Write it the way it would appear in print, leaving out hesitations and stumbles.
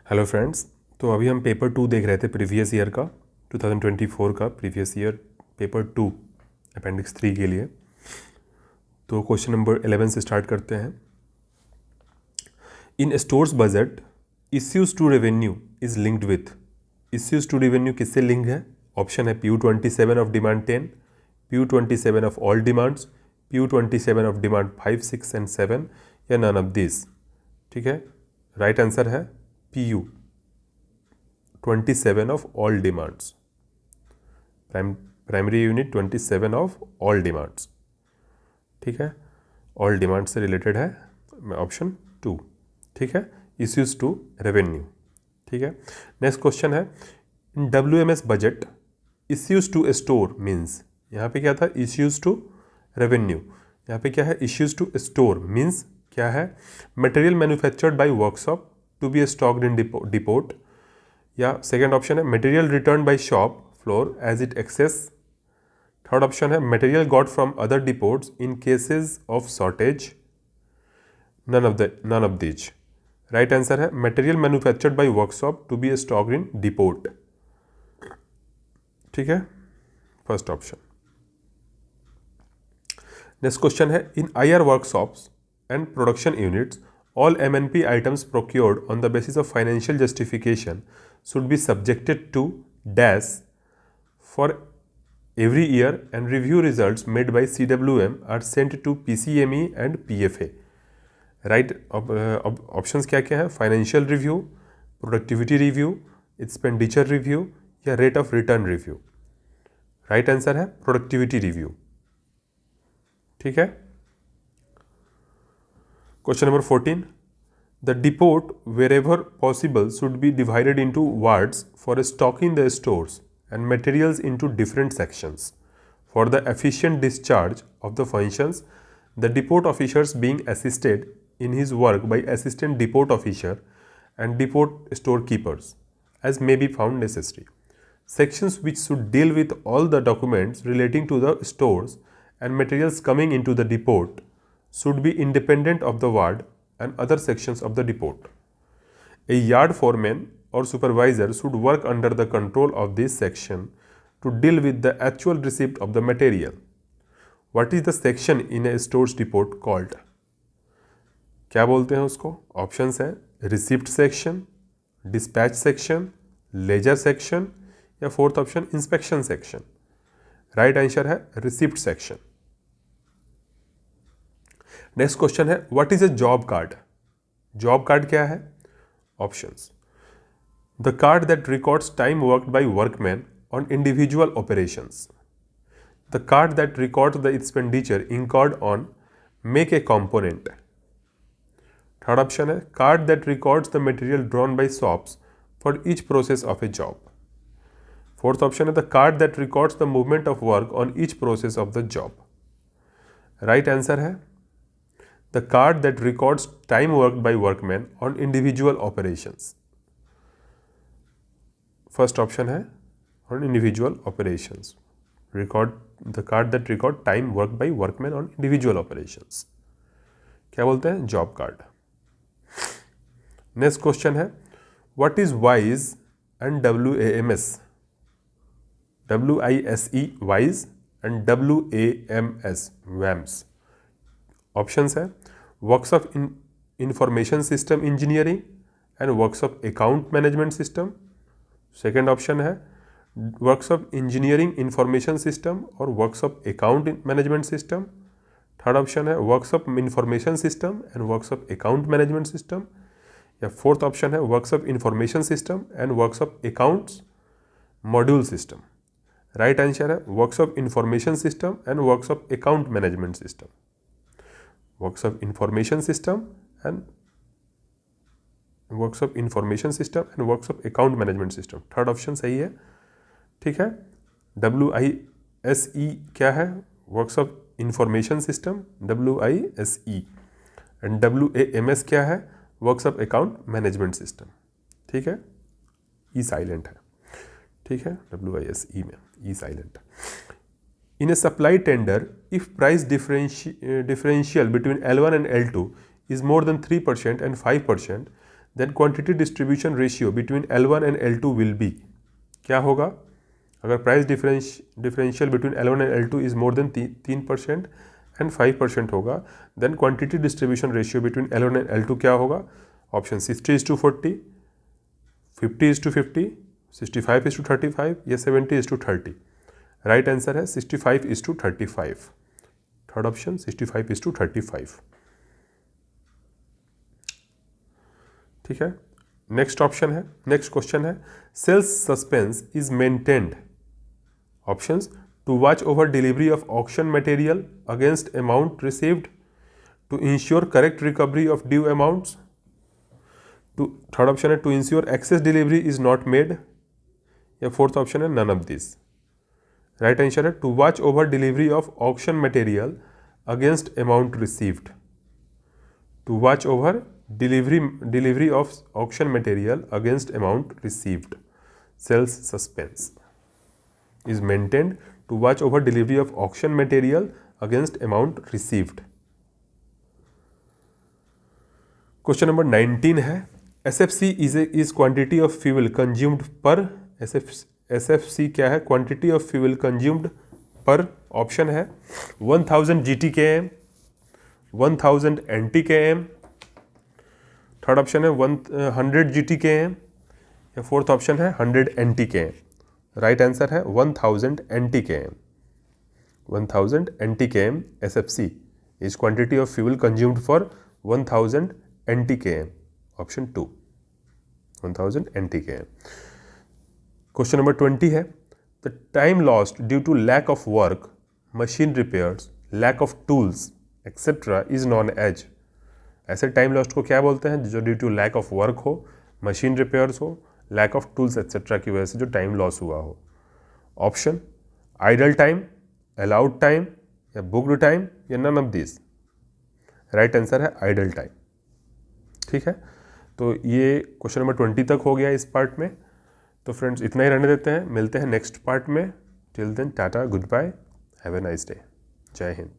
Hello friends. तो अभी हम पेपर 2 देख रहे थे प्रीवियस ईयर का 2024 का प्रीवियस ईयर पेपर 2 अपेंडिक्स 3 के लिए। तो क्वेश्चन नंबर 11 से स्टार्ट करते हैं। In stores budget issues to revenue is linked with. Issues to revenue किससे लिंक है? ऑप्शन है PU27 of demand 10, PU27 of all demands, PU27 of demand 5, 6 and 7 या नन ऑफ दिस। ठीक है, right answer है PU27 of all demands. Primary unit 27 of all demands. ठीक है, all demand से रिलेटेड है ऑप्शन 2। ठीक है, इश्यूज टू रेवेन्यू। ठीक है, नेक्स्ट क्वेश्चन है in WMS budget issues to store means. यहाँ पे क्या था? Issues to revenue. यहाँ पे क्या है? इश्यूज टू स्टोर मीन्स क्या है? Material manufactured by workshop to be stocked in depot, या सेकेंड ऑप्शन है material return by shop floor as it excess. Third option है material got from other depots in cases of shortage. None of this. Right answer है material manufactured by workshop to be stocked in depot. ठीक है, first option. Next question है in IR workshops and production units all MNP items procured on the basis of financial justification should be subjected to dash for every year, and review results made by CWM are sent to PCME and PFA. Right options क्या क्या है? Financial review, productivity review, expenditure review या rate of return review. Right answer है productivity review. ठीक है, question number 14. The depot wherever possible should be divided into wards for stocking the stores and materials into different sections. For the efficient discharge of the functions, the depot officers being assisted in his work by assistant depot officer and depot storekeepers as may be found necessary. Sections which should deal with all the documents relating to the stores and materials coming into the depot should be independent of the ward and other sections of the depot. A yard foreman or supervisor should work under the control of this section to deal with the actual receipt of the material. What is the section in a store's depot called? क्या बोलते हैं उसको? Options है receipt section, dispatch section, ledger section या fourth option inspection section. Right answer है receipt section. Next question है what is a job card? Job card क्या है? Options the card that records time worked by workman on individual operations, the card that records the expenditure incurred on make a component. Third option है card that records the material drawn by shops for each process of A job. Fourth option है the card that records the movement of work on each process of the job. Right answer है the card that records time worked by workmen on individual operations. First option है on individual operations. The card that record time worked by workmen on individual operations. क्या बोलते हैं? Job card. Next question है what is WISE and WAMS? WISE WISE and WAMS WAMS। Options है works of information system engineering and works of account management system. Second option है works of engineering information system और works of account management system. Third option है works of information system and works of account management system, या fourth option है works of information system and works of accounts module system. Right answer है works of information system and works of account management system. Works of information system and works of information system and works of account management system. Third option सही है। ठीक है, WISE क्या है? Works of information system WISE, and WAMS क्या है? Works of account management system. ठीक है, ई साइलेंट है। ठीक है, WISE में ई silent. In a supply tender, if price differential between L1 and L2 is more than 3% and 5%, then quantity distribution ratio between L1 and L2 will be, क्या होगा अगर price differential between L1 and L2 is more than 3% and 5% होगा, then quantity distribution ratio between L1 and L2 क्या होगा? Option 60:40, 50:50, 65:35 या 70:30। Right answer है 65:35। Third option 65:35। ठीक है, नेक्स्ट क्वेश्चन है sales suspense is maintained. Options to watch over delivery of auction material against amount received, to ensure correct recovery of due amounts, third option है to ensure excess delivery is not made, या fourth option है none of this. Right answer है to watch over delivery of auction material against amount received. To watch over delivery of auction material against amount received. Sales suspense is maintained to watch over delivery of auction material against amount received. Question number 19 है SFC is quantity of fuel consumed per, SFC क्या है? quantity of fuel consumed per, option है 1000 GTkm, 1000 NTkm, third option है 100 GTkm, या fourth option है 100 NTkm। Right answer है 1000 NTkm। 1000 NTkm SFC is quantity of fuel consumed for 1000 NTkm, option 2 1000 NTkm। Question number 20 है the time lost due to lack of work, machine repairs, lack of tools etcetera is known as. ऐसे time lost को क्या बोलते हैं? जो due to lack of work हो, machine repairs हो, lack of tools etcetera की वजह से जो टाइम लॉस हुआ हो। Option idle time, allowed time, या बुक्ड टाइम, या none of this. Right answer है आइडल टाइम। ठीक है, तो ये क्वेश्चन नंबर 20 तक हो गया इस पार्ट में। तो फ्रेंड्स इतना ही रहने देते हैं, मिलते हैं नेक्स्ट पार्ट में। Till then tata, good bye, have a nice day, जय हिंद।